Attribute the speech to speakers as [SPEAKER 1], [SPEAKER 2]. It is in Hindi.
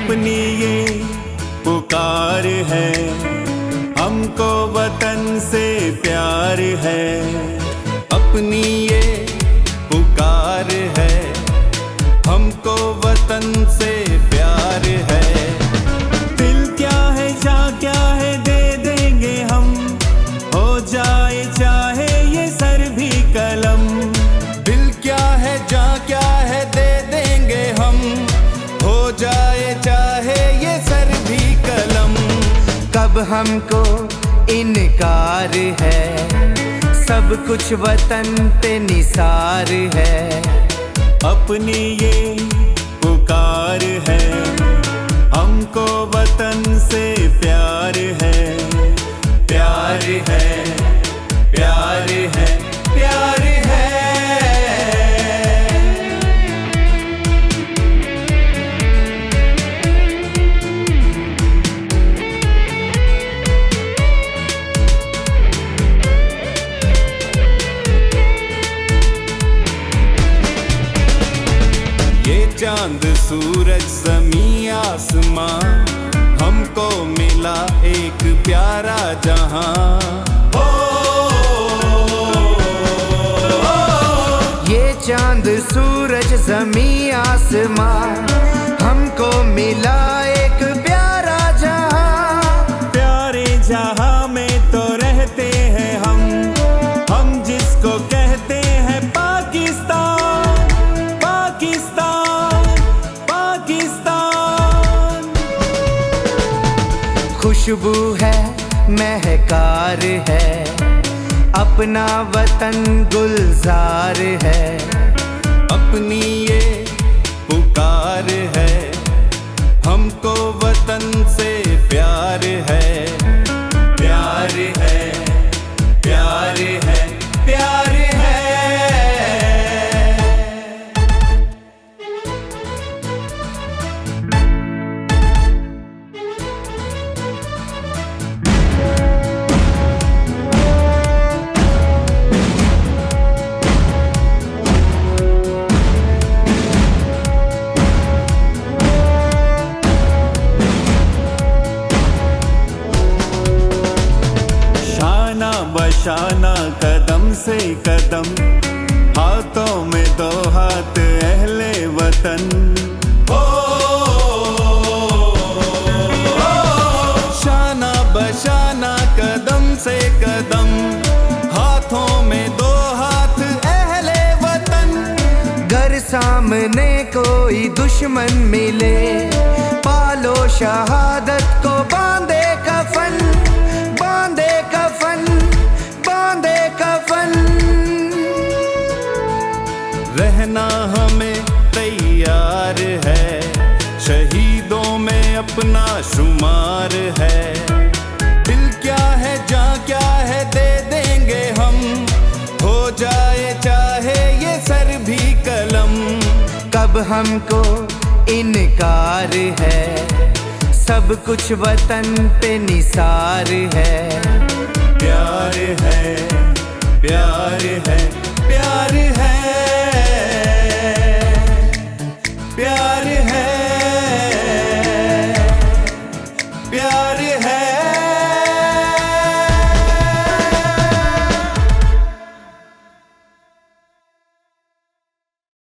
[SPEAKER 1] अपनी ये पुकार है, हमको वतन से प्यार है। अपनी ये पुकार है, हमको वतन से प्यार है। दिल क्या है जा क्या है दे देंगे हम, हो जाए चाहे ये सर भी कलम। दिल क्या है जा क्या है दे देंगे हम, हो जाए चाहे ये सर भी कलम।
[SPEAKER 2] कब हमको इनकार है, सब कुछ वतन पे निसार है।
[SPEAKER 1] अपनी ये पुकार है, हमको वतन से प्यार है। प्यार है, प्यार है, प्यार है। ये चांद सूरज ज़मीं आसमां, हमको मिला एक प्यारा जहां।
[SPEAKER 2] ये चांद सूरज ज़मीं आसमां, हमको मिला एक प्यारा जहां।
[SPEAKER 1] प्यारे जहां में तो रहते हैं हम जिसको कहते हैं पाकिस्तान। पाकिस्तान, पाकिस्तान।
[SPEAKER 2] खुशबू है, महकार है, अपना वतन गुलजार है।
[SPEAKER 1] अपनी ये पुकार है, हमको वतन से प्यार है। प्यार है, प्यार है, प्यार है। बशाना कदम से कदम, हाथों में दो हाथ अहले वतन। शाना बशाना कदम से कदम, हाथों में दो हाथ अहले वतन।
[SPEAKER 2] घर सामने कोई दुश्मन मिले, पालो शहादत को बांधे कफन। बांधे कफन, बांधे कफन।
[SPEAKER 1] रहना हमें तैयार है, शहीदों में अपना शुमार है। दिल क्या है जा क्या है दे देंगे हम, हो जाए चाहे ये सर भी कलम।
[SPEAKER 2] कब हमको इनकार है, सब कुछ वतन पे निसार है।
[SPEAKER 1] प्यार है, प्यार है,